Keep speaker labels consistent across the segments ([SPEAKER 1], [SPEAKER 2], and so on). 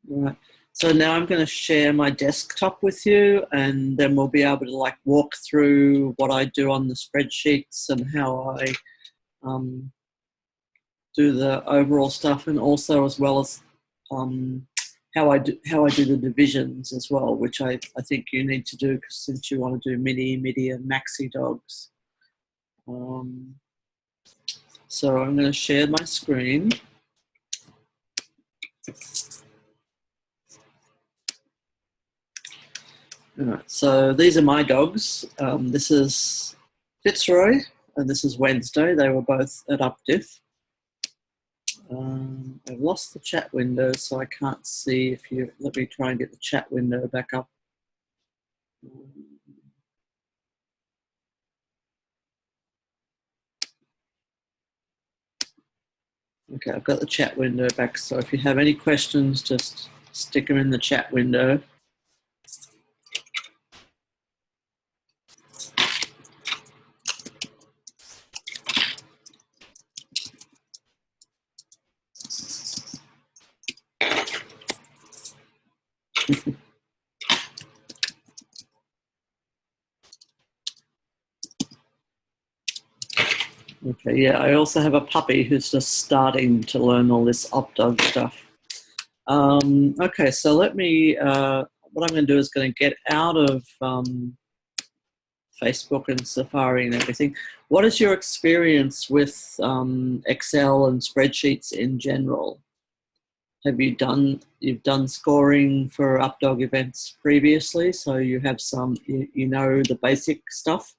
[SPEAKER 1] Right. So now I'm going to share my desktop with you, and then we'll be able to like walk through what I do on the spreadsheets and how I do the overall stuff, and also as well as how I do the divisions as well, which I think you need to do since you want to do mini, midi, and maxi dogs. So I'm going to share my screen. All right, so these are my dogs. This is Fitzroy and this is Wednesday. They were both at UpDiv. I've lost the chat window, so I can't see if you... Let me try and get the chat window back up. Okay, I've got the chat window back, so if you have any questions, just stick them in the chat window. Okay, yeah, I also have a puppy who's just starting to learn all this UpDog stuff. Okay, so let me, what I'm going to do is going to get out of Facebook and Safari and everything. What is your experience with Excel and spreadsheets in general? Have you done, you've done scoring for UpDog events previously, so you have some, you know the basic stuff?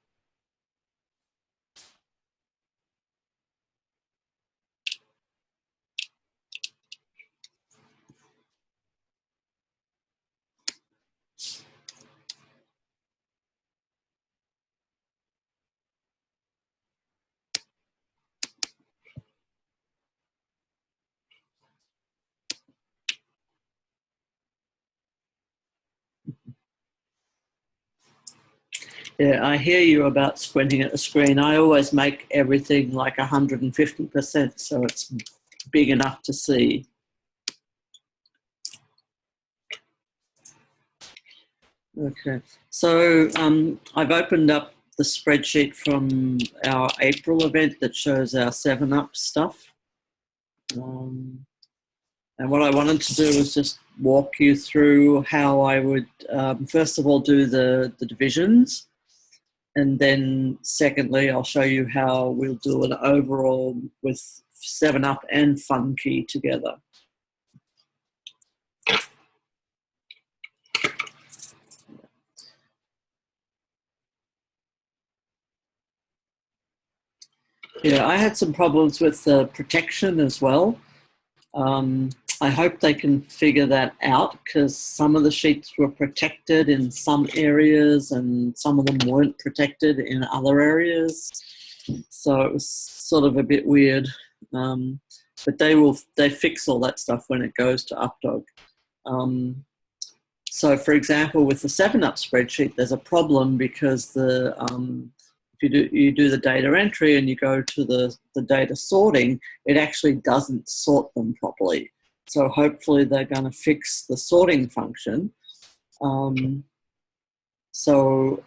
[SPEAKER 1] Yeah, I hear you about squinting at the screen. I always make everything like 150%, so it's big enough to see. Okay, so I've opened up the spreadsheet from our April event that shows our 7-Up stuff. And what I wanted to do was just walk you through how I would, first of all, do the divisions. And then secondly, I'll show you how we'll do an overall with 7-Up and Funky together. Yeah, I had some problems with the protection as well. I hope they can figure that out, because some of the sheets were protected in some areas and some of them weren't protected in other areas. So it was sort of a bit weird. But they fix all that stuff when it goes to UpDog. So for example, with the 7-Up spreadsheet, there's a problem because the if you do the data entry and you go to the data sorting, it actually doesn't sort them properly. So hopefully they're going to fix the sorting function. So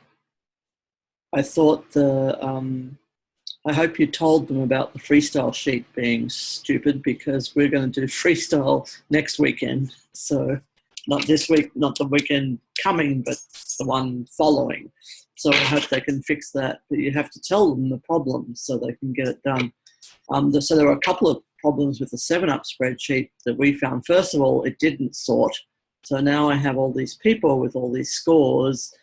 [SPEAKER 1] I thought I hope you told them about the freestyle sheet being stupid, because we're going to do freestyle next weekend. So not this week, not the weekend coming, but the one following. So I hope they can fix that, but you have to tell them the problem so they can get it done. So there were a couple of problems with the 7-Up spreadsheet that we found. First of all, it didn't sort. So now I have all these people with all these scores.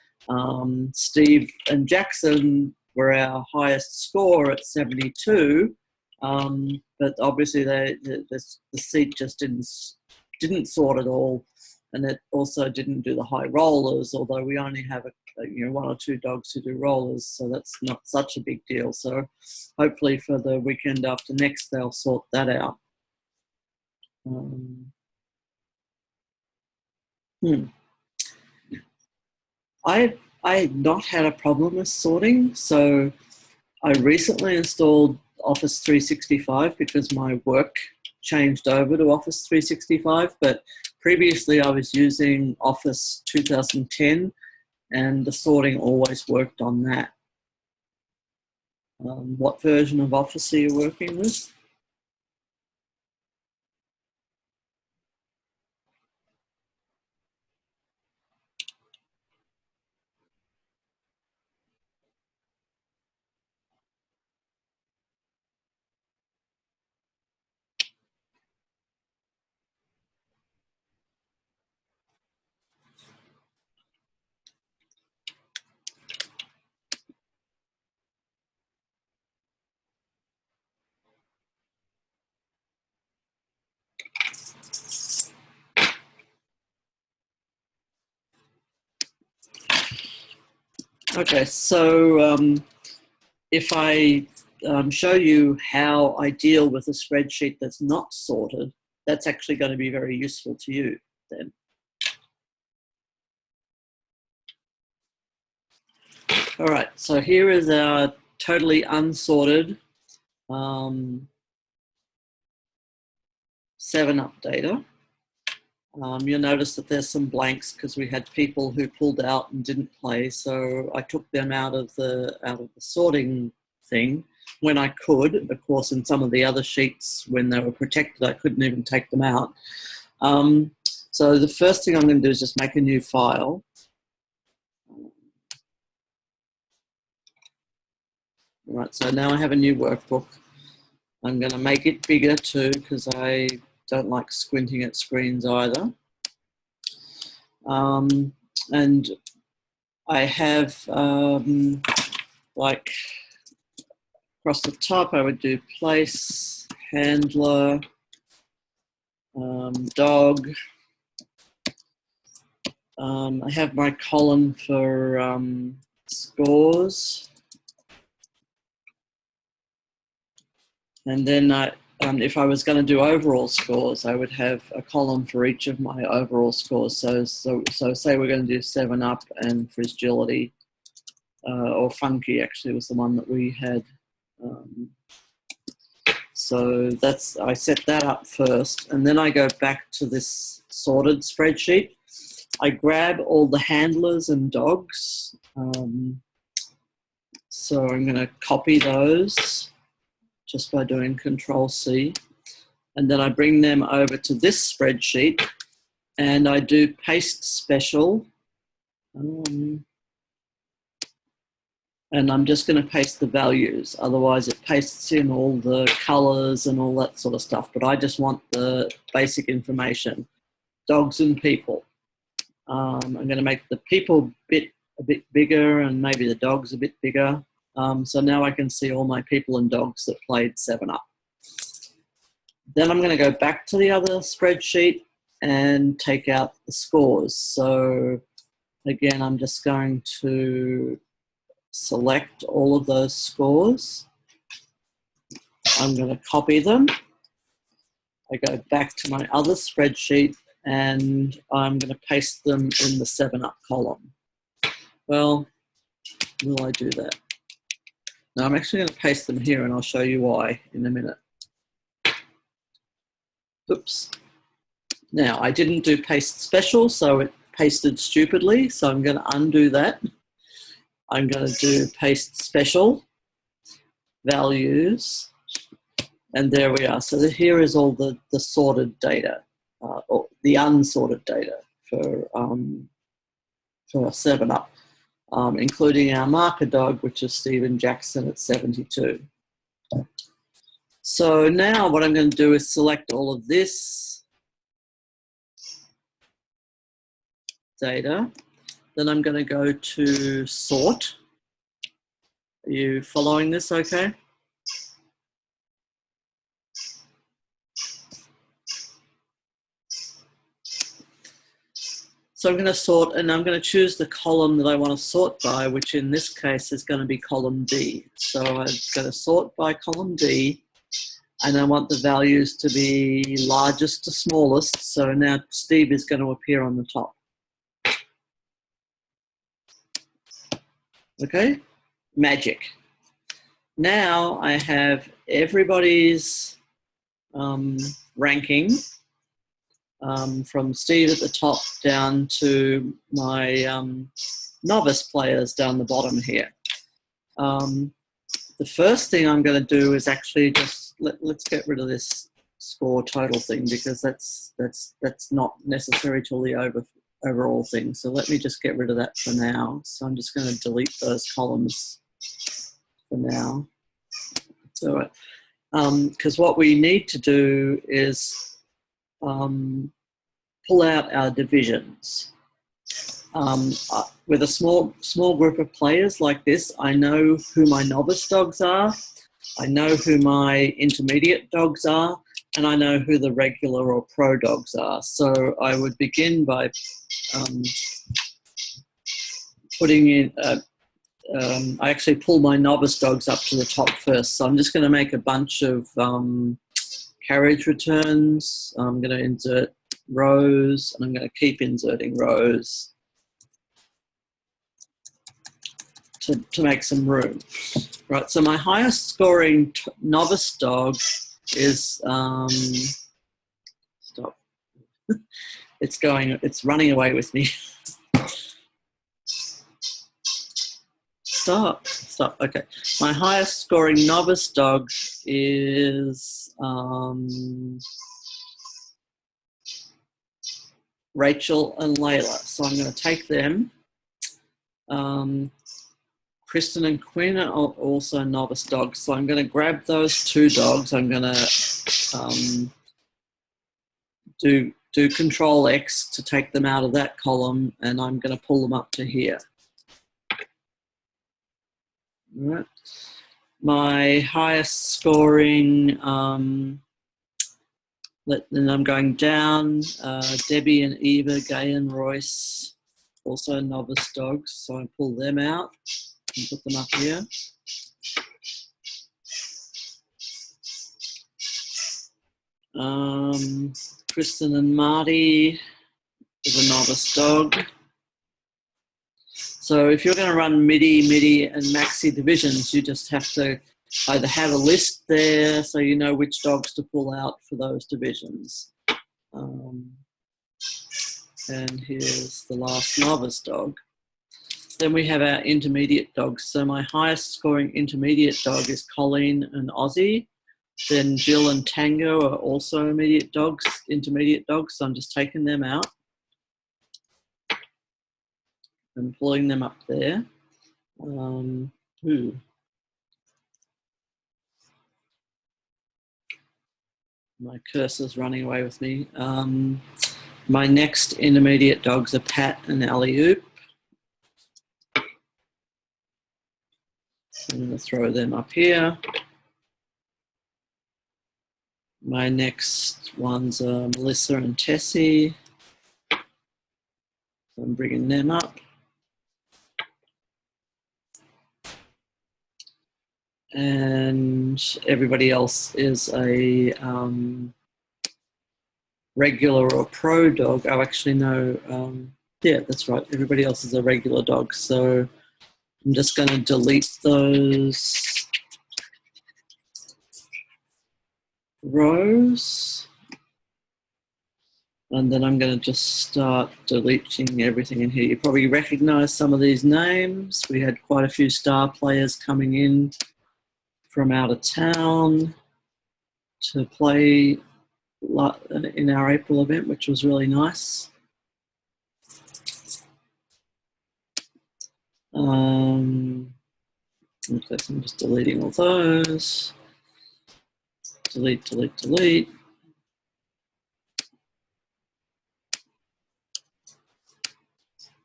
[SPEAKER 1] Steve and Jackson were our highest score at 72, but obviously the seat just didn't sort at all, and it also didn't do the high rollers, although we only have 1 or 2 dogs who do rollers, so that's not such a big deal. So hopefully for the weekend after next, they'll sort that out. I've not had a problem with sorting, so I recently installed Office 365 because my work changed over to Office 365, but Previously, I was using Office 2010, and the sorting always worked on that. What version of Office are you working with? Okay, so if I show you how I deal with a spreadsheet that's not sorted, that's actually going to be very useful to you then. All right, so here is our totally unsorted 7-Up data. You'll notice that there's some blanks because we had people who pulled out and didn't play, so I took them out of the sorting thing when I could. Of course, in some of the other sheets, when they were protected, I couldn't even take them out. So the first thing I'm going to do is just make a new file. All right, so now I have a new workbook. I'm going to make it bigger too because I don't like squinting at screens either. And I have, like, across the top, I would do place, handler, dog. I have my column for scores. And then if I was going to do overall scores, I would have a column for each of my overall scores. So say we're going to do 7-Up and Frizgility, or Funky actually was the one that we had. So I set that up first, and then I go back to this sorted spreadsheet. I grab all the handlers and dogs. So I'm going to copy those just by doing Control-C. And then I bring them over to this spreadsheet and I do paste special. And I'm just going to paste the values. Otherwise it pastes in all the colors and all that sort of stuff. But I just want the basic information. Dogs and people. I'm going to make the people a bit bigger and maybe the dogs a bit bigger. So now I can see all my people and dogs that played 7-Up. Then I'm going to go back to the other spreadsheet and take out the scores. So again, I'm just going to select all of those scores. I'm going to copy them. I go back to my other spreadsheet and I'm going to paste them in the 7-Up column. Well, will I do that? Now I'm actually going to paste them here and I'll show you why in a minute. Oops. Now I didn't do paste special, so it pasted stupidly. So I'm going to undo that. I'm going to do paste special, values, and there we are. So here is all the sorted data, or the unsorted data for 7-Up. Including our marker dog, which is Stephen Jackson at 72. So now what I'm going to do is select all of this data. Then I'm going to go to sort. Are you following this okay? So I'm going to sort, and I'm going to choose the column that I want to sort by, which in this case is going to be column D. So I'm going to sort by column D, and I want the values to be largest to smallest. So now Steve is going to appear on the top. Okay, magic. Now I have everybody's ranking from Steve at the top down to my novice players down the bottom here. The first thing I'm going to do is actually just let's get rid of this score total thing, because that's not necessary till the overall thing. So let me just get rid of that for now. So I'm just going to delete those columns for now. So, because what we need to do is pull out our divisions. With a small group of players like this, I know who my novice dogs are, I know who my intermediate dogs are, and I know who the regular or pro dogs are. So I would begin by putting in, I actually pull my novice dogs up to the top first. So I'm just going to make a bunch of carriage returns. I'm going to insert rows, and I'm going to keep inserting rows to make some room. Right, so my highest scoring novice dog is, stop. It's running away with me. Stop, okay. My highest scoring novice dog is Rachel and Layla. So I'm going to take them. Kristen and Quinn are also novice dogs. So I'm going to grab those two dogs. I'm going to do Control X to take them out of that column, and I'm going to pull them up to here. All right. My highest scoring, then I'm going down, Debbie and Eva, Gay and Royce, also novice dogs, so I pull them out and put them up here. Kristen and Marty is a novice dog. So if you're going to run midi, and maxi divisions, you just have to either have a list there so you know which dogs to pull out for those divisions. And here's the last novice dog. Then we have our intermediate dogs. So my highest scoring intermediate dog is Colleen and Ozzy. Then Jill and Tango are also intermediate dogs. So I'm just taking them out and pulling them up there. My cursor's running away with me. My next intermediate dogs are Pat and Alley-Oop. I'm going to throw them up here. My next ones are Melissa and Tessie. So I'm bringing them up. And everybody else is a regular or pro dog. Oh, actually, no. Yeah, that's right. Everybody else is a regular dog. So I'm just going to delete those rows. And then I'm going to just start deleting everything in here. You probably recognize some of these names. We had quite a few star players coming in from out of town to play in our April event, which was really nice. Okay, so I'm just deleting all those. Delete, delete, delete.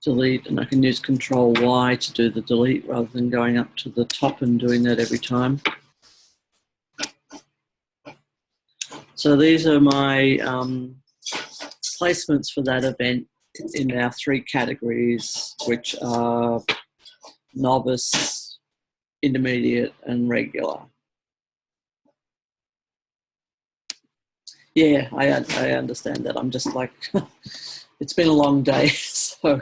[SPEAKER 1] Delete, and I can use Control Y to do the delete rather than going up to the top and doing that every time. So these are my placements for that event in our three categories, which are novice, intermediate, and regular. Yeah, I understand that. I'm just like, it's been a long day, so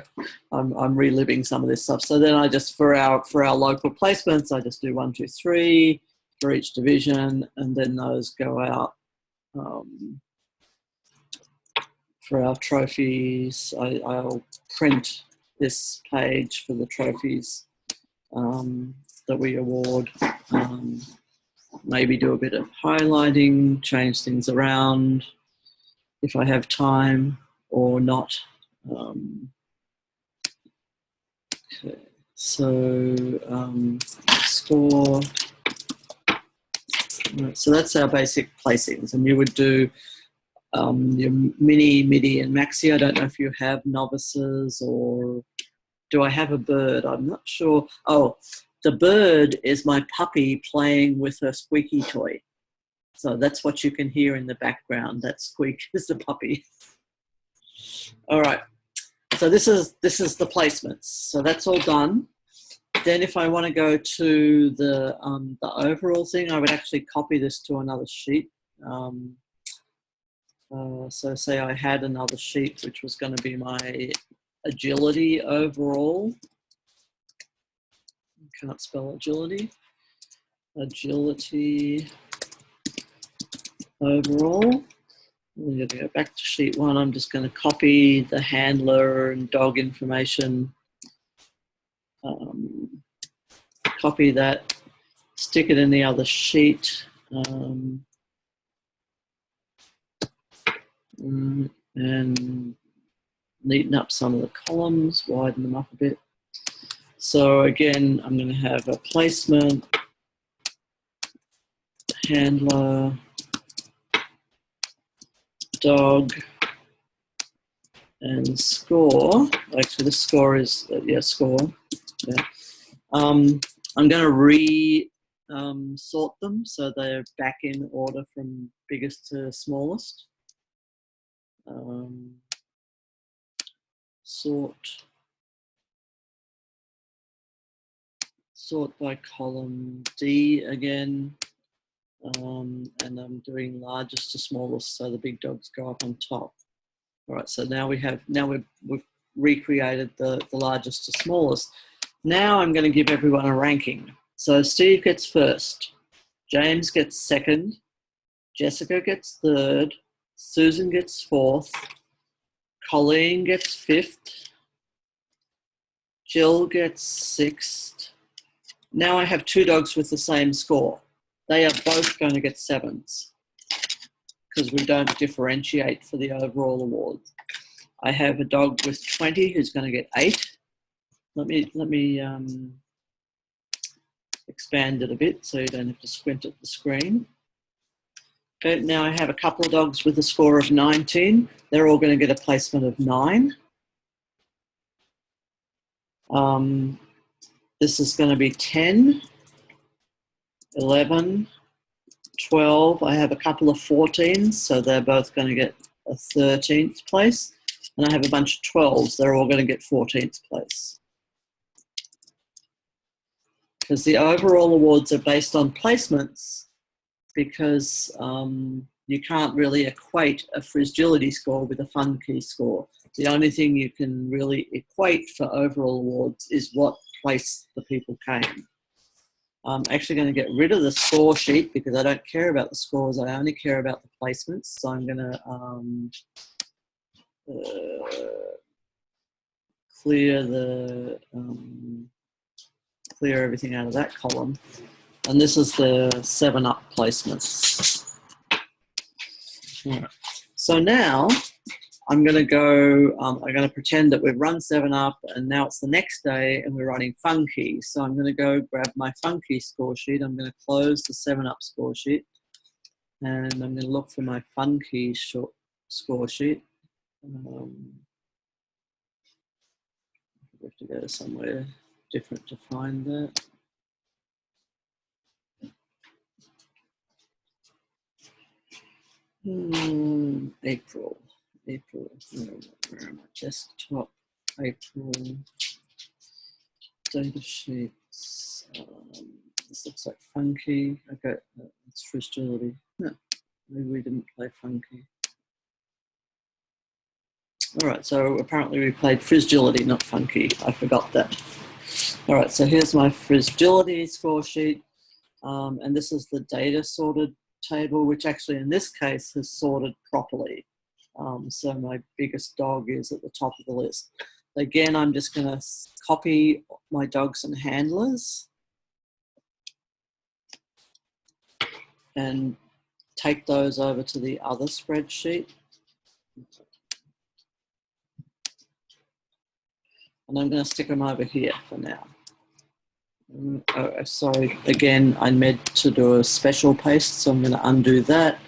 [SPEAKER 1] I'm reliving some of this stuff. So then I just, for our local placements, I just do 1, 2, 3 for each division, and then those go out for our trophies. I'll print this page for the trophies that we award. Maybe do a bit of highlighting, change things around if I have time or not. Okay, so score. Right, so that's our basic placings, and you would do your mini, midi, and maxi. I don't know if you have novices, or do I have a bird? I'm not sure. Oh, the bird is my puppy playing with her squeaky toy. So that's what you can hear in the background. That squeak is the puppy. All right. So this is the placements. So that's all done. Then if I want to go to the overall thing, I would actually copy this to another sheet. So say I had another sheet which was going to be my agility overall. Can't spell agility. Agility overall. I'm going to go back to sheet 1. I'm just going to copy the handler and dog information. Copy that, stick it in the other sheet, and neaten up some of the columns, widen them up a bit. So again, I'm going to have a placement, handler, dog, and score. Actually, the score is, score. Yeah. I'm going to sort them so they're back in order from biggest to smallest. Sort by column D again, and I'm doing largest to smallest, so the big dogs go up on top. All right, so now we've recreated the largest to smallest. Now I'm going to give everyone a ranking. So Steve gets first, James gets second, Jessica gets third, Susan gets fourth, Colleen gets fifth, Jill gets sixth. Now I have 2 dogs with the same score. They are both going to get 7s because we don't differentiate for the overall award. I have a dog with 20 who's going to get 8. Let me expand it a bit so you don't have to squint at the screen. Okay, now I have a couple of dogs with a score of 19. They're all going to get a placement of 9. This is going to be 10, 11, 12. I have a couple of 14s, so they're both going to get a 13th place. And I have a bunch of 12s. They're all going to get 14th place. Because the overall awards are based on placements, because you can't really equate a Frizgility score with a fun key score. The only thing you can really equate for overall awards is what place the people came. I'm actually going to get rid of the score sheet because I don't care about the scores. I only care about the placements. So I'm going to clear everything out of that column. And this is the 7-up placements. All right. So now I'm going to go, I'm going to pretend that we've run 7-up and now it's the next day and we're running Funky. So I'm going to go grab my Funky score sheet. I'm going to close the 7-up score sheet and I'm going to look for my Funky score sheet. We have to go somewhere different to find that. April, where am I? Desktop, April, data sheets. This looks like Funky. Okay, it's Frizgility. No, maybe we didn't play Funky. All right, so apparently we played Frizgility, not Funky. I forgot that. All right, so here's my Frizgility score sheet. And this is the data sorted table, which actually in this case has sorted properly. So my biggest dog is at the top of the list. Again, I'm just going to copy my dogs and handlers and take those over to the other spreadsheet. And I'm going to stick them over here for now. Oh, sorry, again, I meant to do a special paste, so I'm going to undo that.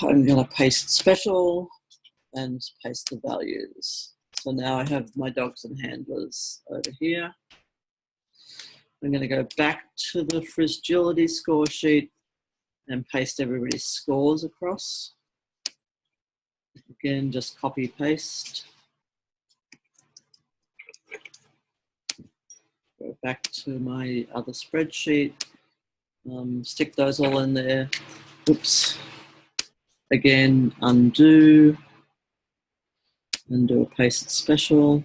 [SPEAKER 1] I'm going to paste special and paste the values. So now I have my dogs and handlers over here. I'm going to go back to the Frizgility score sheet and paste everybody's scores across. Again, just copy paste. Go back to my other spreadsheet. Stick those all in there. Oops. Again, undo and do a paste special.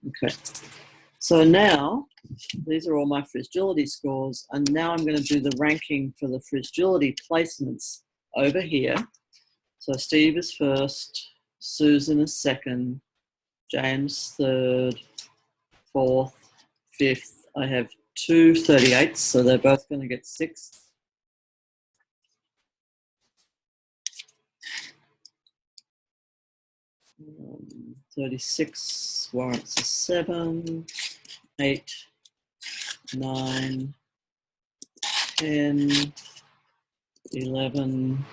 [SPEAKER 1] Okay, so now these are all my Frizgility scores, and now I'm going to do the ranking for the Frizgility placements over here. So Steve is first, Susan is second, James third, fourth, fifth. I have two 38s, so they're both going to get 6. 36 warrants a 7, 8, 9, 10, 11,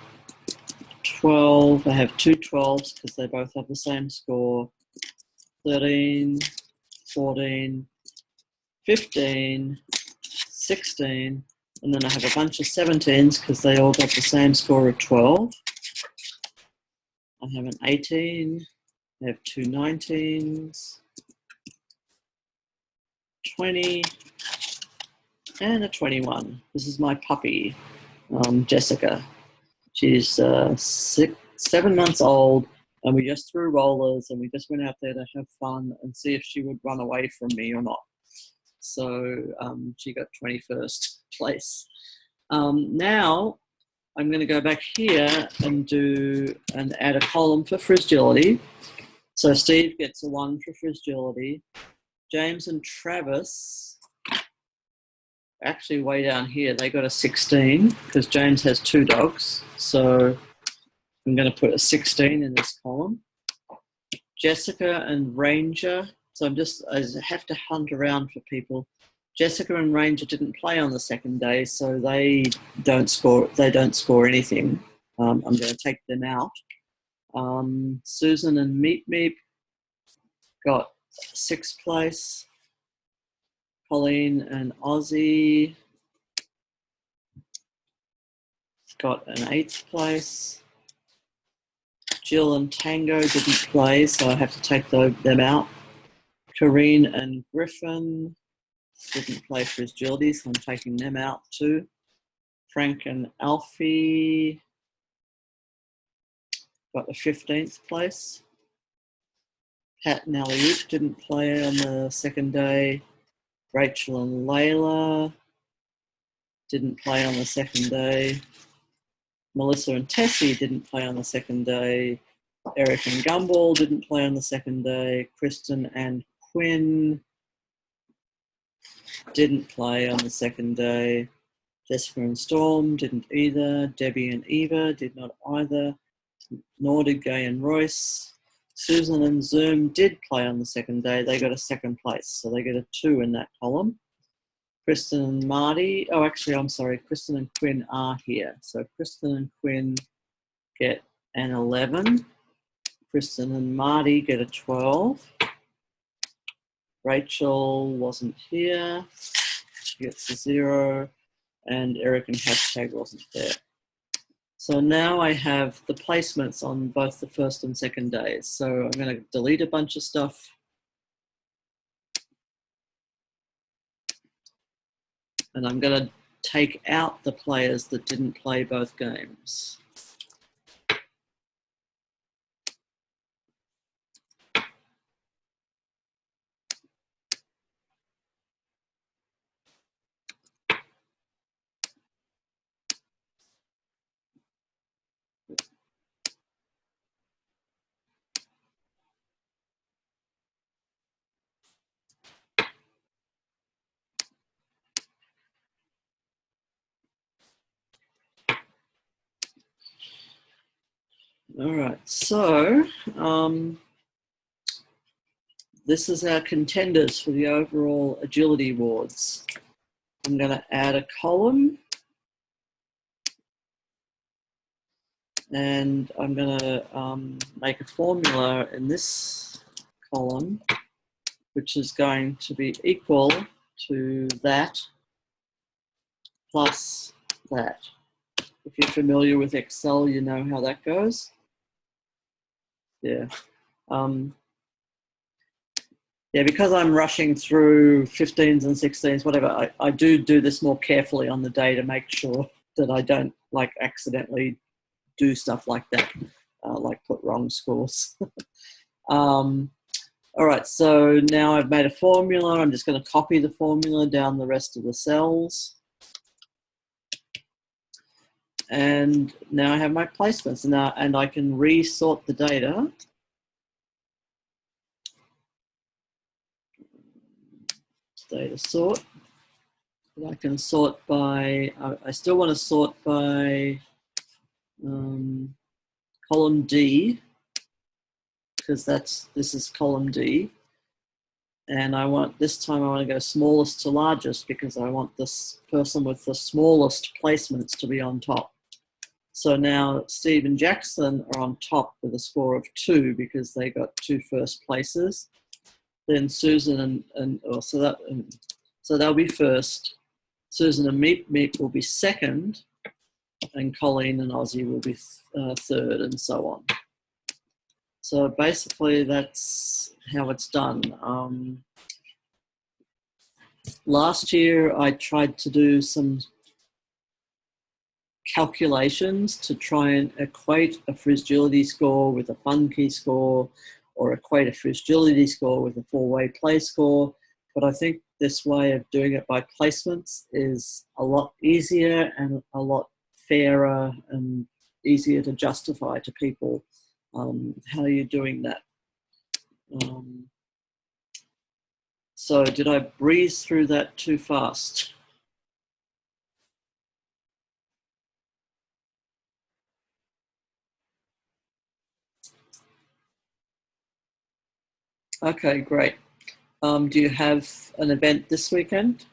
[SPEAKER 1] 12. I have two 12s because they both have the same score. 13, 14, 15, 16, and then I have a bunch of 17s because they all got the same score of 12. I have an 18, I have two 19s, 20, and a 21. This is my puppy, Jessica. She's 7 months old, and we just threw rollers, and we just went out there to have fun and see if she would run away from me or not. So she got 21st place. Now I'm going to go back here and add a column for Frizgility. So Steve gets a 1 for Frizgility. James and Travis, actually way down here, they got a 16 because James has 2 dogs. So I'm going to put a 16 in this column. Jessica and Ranger. So I have to hunt around for people. Jessica and Ranger didn't play on the second day, so they don't score. They don't score anything. I'm going to take them out. Susan and Meep Meep got 6th place. Colleen and Ozzy got an 8th place. Jill and Tango didn't play, so I have to take them out. Corrine and Griffin didn't play Frizgility, so I'm taking them out too. Frank and Alfie got the 15th place. Pat and Aliuk didn't play on the second day. Rachel and Layla didn't play on the second day. Melissa and Tessie didn't play on the second day. Eric and Gumball didn't play on the second day. Kristen and Quinn didn't play on the second day. Jessica and Storm didn't either. Debbie and Eva did not either. Nor did Gay and Royce. Susan and Zoom did play on the second day. They got a 2nd place, so they get a 2 in that column. Kristen and Marty, oh, actually, I'm sorry, Kristen and Quinn are here. So Kristen and Quinn get an 11. Kristen and Marty get a 12. Rachel wasn't here. She gets a 0. And Eric and Hashtag wasn't there. So now I have the placements on both the first and second days. So I'm going to delete a bunch of stuff. And I'm going to take out the players that didn't play both games. All right, so this is our contenders for the overall agility awards. I'm going to add a column, and I'm going to make a formula in this column, which is going to be equal to that plus that. If you're familiar with Excel, you know how that goes. Yeah. Yeah, because I'm rushing through 15s and 16s, whatever, I do this more carefully on the day to make sure that I don't like accidentally do stuff like that, like put wrong scores. All right, so now I've made a formula. I'm just going to copy the formula down the rest of the cells. And now I have my placements, and I can resort the data. Data sort. I can sort by, I still want to sort by column D, because this is column D. And this time I want to go smallest to largest, because I want this person with the smallest placements to be on top. So now Steve and Jackson are on top with a score of 2 because they got 2 first places. Then Susan so they'll be first. Susan and Meep will be second, and Colleen and Ozzy will be third, and so on. So basically that's how it's done. Last year I tried to do some calculations to try and equate a Frizgility score with a fun key score, or equate a Frizgility score with a 4-way play score. But I think this way of doing it by placements is a lot easier and a lot fairer and easier to justify to people how you're doing that. So did I breeze through that too fast? Okay, great. Do you have an event this weekend?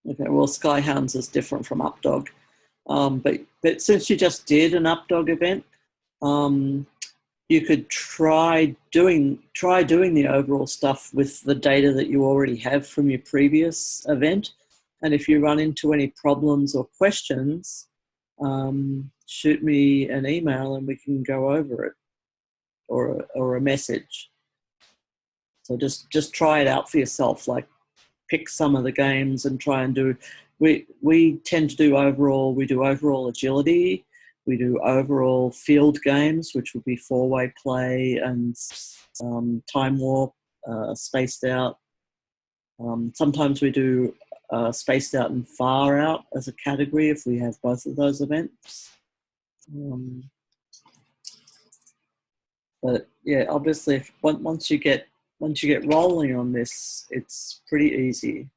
[SPEAKER 1] Okay, well, Skyhounds is different from UpDog. But since you just did an UpDog event, you could try doing the overall stuff with the data that you already have from your previous event. And if you run into any problems or questions, shoot me an email and we can go over it, or a message. So just try it out for yourself. Like, pick some of the games and try and do. We tend to do overall. We do overall agility. We do overall field games, which would be 4-way play and time warp, spaced out. Sometimes we do spaced out and far out as a category if we have both of those events. But yeah, obviously, once you get rolling on this, it's pretty easy.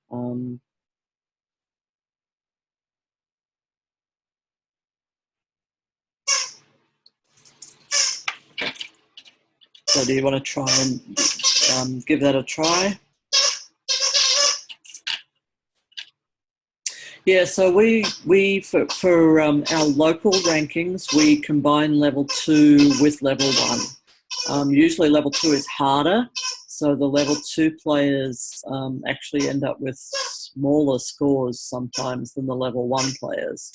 [SPEAKER 1] So do you want to try and give that a try? Yeah, so we for our local rankings, we combine level 2 with level 1. Usually level 2 is harder, so the level 2 players actually end up with smaller scores sometimes than the level 1 players.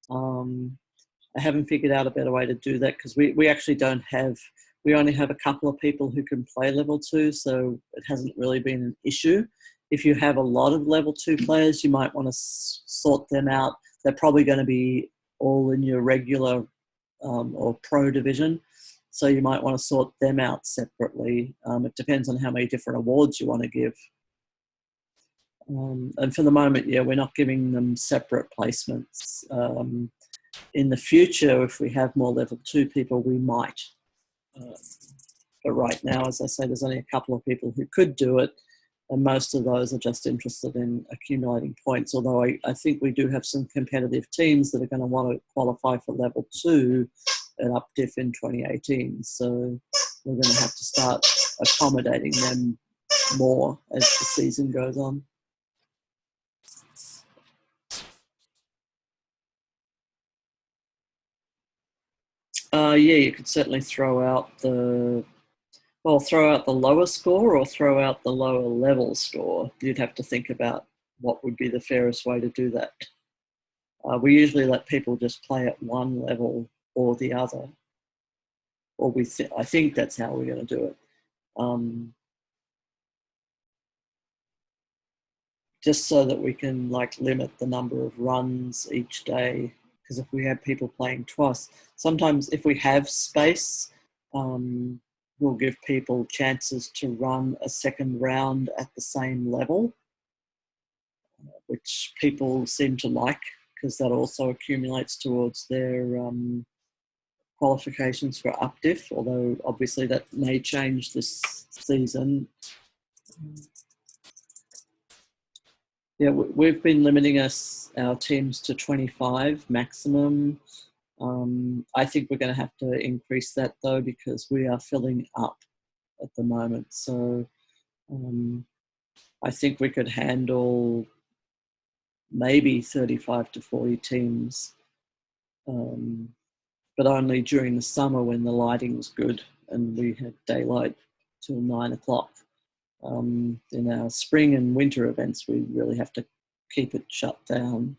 [SPEAKER 1] I haven't figured out a better way to do that, because we actually don't have, we only have a couple of people who can play level 2, so it hasn't really been an issue. If you have a lot of level 2 players, you might want to sort them out. They're probably going to be all in your regular or pro division, so you might want to sort them out separately. It depends on how many different awards you want to give. And for the moment, yeah, we're not giving them separate placements. in the future, if we have more level 2 people, we might. But right now, as I say, there's only a couple of people who could do it, and most of those are just interested in accumulating points, although I think we do have some competitive teams that are going to want to qualify for level 2 at UpDiv in 2018. So we're going to have to start accommodating them more as the season goes on. Yeah, you could certainly throw out the lower score or throw out the lower level score. You'd have to think about what would be the fairest way to do that. We usually let people just play at one level or the other, or I think that's how we're going to do it. Just so that we can like limit the number of runs each day, because if we have people playing twice, sometimes if we have space, we'll give people chances to run a second round at the same level, which people seem to like, because that also accumulates towards their qualifications for UpDiv, although obviously that may change this season. Yeah, we've been limiting our teams to 25 maximum. I think we're going to have to increase that though, because we are filling up at the moment. So I think we could handle maybe 35 to 40 teams, but only during the summer when the lighting was good and we had daylight till 9 o'clock. In our spring and winter events, we really have to keep it shut down.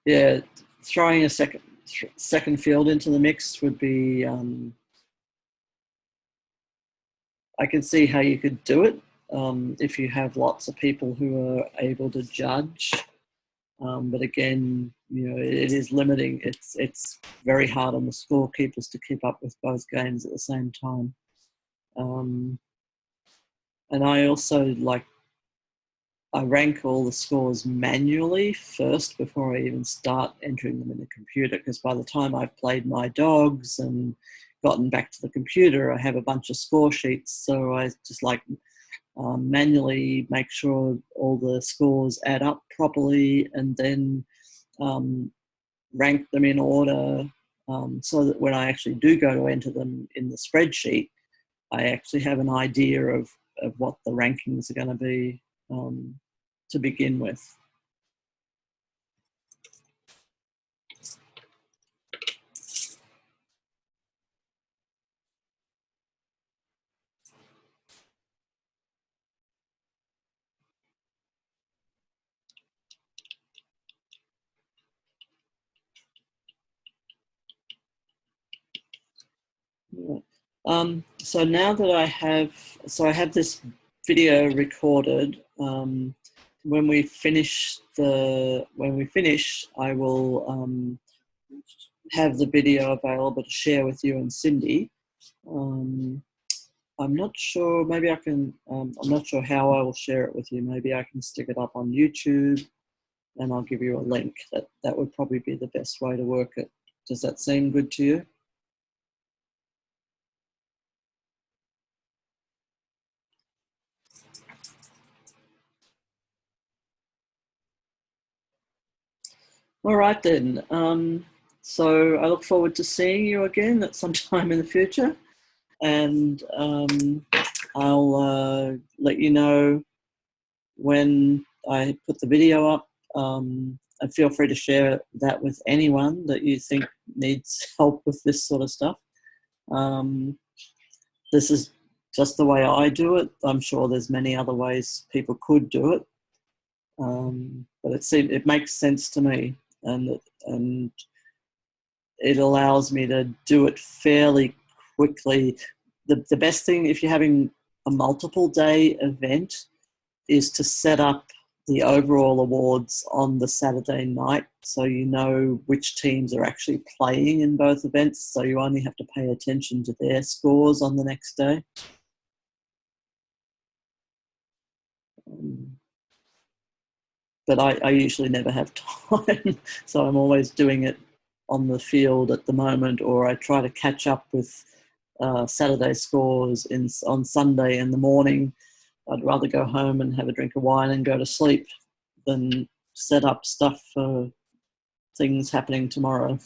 [SPEAKER 1] Yeah, throwing a second field into the mix would be, I can see how you could do it if you have lots of people who are able to judge. But again, you know, it is limiting. It's very hard on the scorekeepers to keep up with both games at the same time. And I also I rank all the scores manually first before I even start entering them in the computer, because by the time I've played my dogs and gotten back to the computer, I have a bunch of score sheets. So I just manually make sure all the scores add up properly, and then rank them in order, so that when I actually do go to enter them in the spreadsheet, I actually have an idea of what the rankings are going to be to begin with. So now that I have this video recorded. When we finish, I will have the video available to share with you and Cindy. I'm not sure, maybe I can, I'm not sure how I will share it with you. Maybe I can stick it up on YouTube and I'll give you a link. That would probably be the best way to work it. Does that seem good to you? All right then. So I look forward to seeing you again at some time in the future, and I'll let you know when I put the video up. And feel free to share that with anyone that you think needs help with this sort of stuff. This is just the way I do it. I'm sure there's many other ways people could do it, but it makes sense to me, and it allows me to do it fairly quickly. The best thing, if you're having a multiple day event, is to set up the overall awards on the Saturday night, so you know which teams are actually playing in both events, so you only have to pay attention to their scores on the next day. But I usually never have time, so I'm always doing it on the field at the moment, or I try to catch up with Saturday scores on Sunday in the morning. I'd rather go home and have a drink of wine and go to sleep than set up stuff for things happening tomorrow.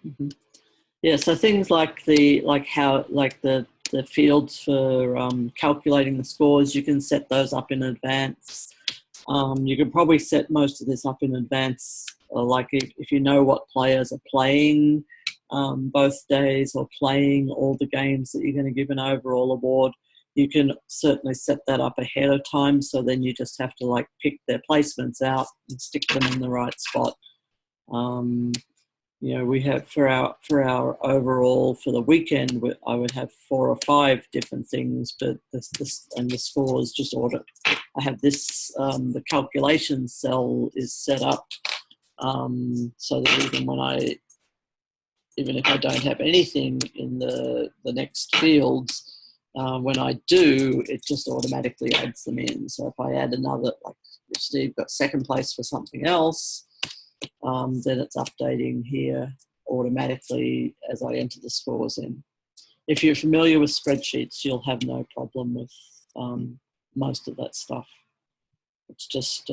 [SPEAKER 1] Mm-hmm. Yeah, so things like the fields for calculating the scores, you can set those up in advance. You can probably set most of this up in advance, like if you know what players are playing both days or playing all the games that you're going to give an overall award. You can certainly set that up ahead of time, so then you just have to like pick their placements out and stick them in the right spot. You know, we have for our overall for the weekend, I would have 4 or 5 different things, but this and the scores just order. I have this the calculation cell is set up so that even if I don't have anything in the next fields, when I do, it just automatically adds them in. So if I add another, like if Steve got second place for something else, then it's updating here automatically as I enter the scores in. If you're familiar with spreadsheets, you'll have no problem with most of that stuff. It's just,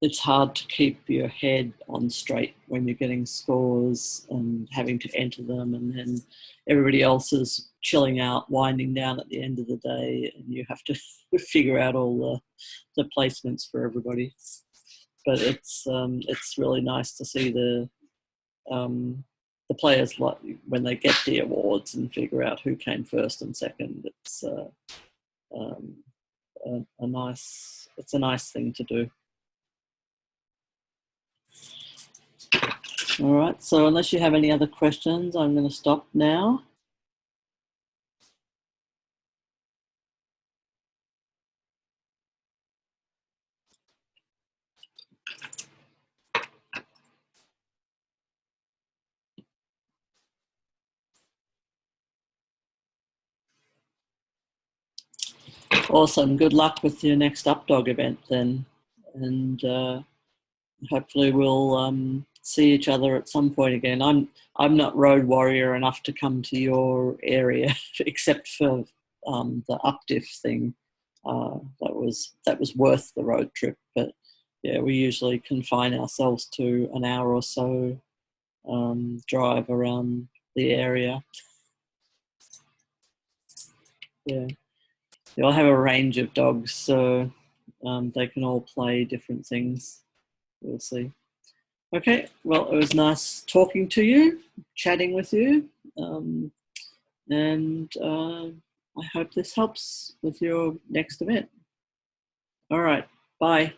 [SPEAKER 1] it's hard to keep your head on straight when you're getting scores and having to enter them, and then everybody else is chilling out, winding down at the end of the day, and you have to figure out all the placements for everybody. But it's really nice to see the players like when they get the awards and figure out who came first and second. It's a nice thing to do. All right, so unless you have any other questions, I'm going to stop now. Awesome. Good luck with your next UpDog event then. And hopefully we'll see each other at some point again. I'm not road warrior enough to come to your area, except for the UpDiff thing. That was worth the road trip. But yeah, we usually confine ourselves to an hour or so drive around the area. Yeah. They all have a range of dogs, so they can all play different things. We'll see. Okay, well, it was nice talking to you, chatting with you, and I hope this helps with your next event. All right, bye.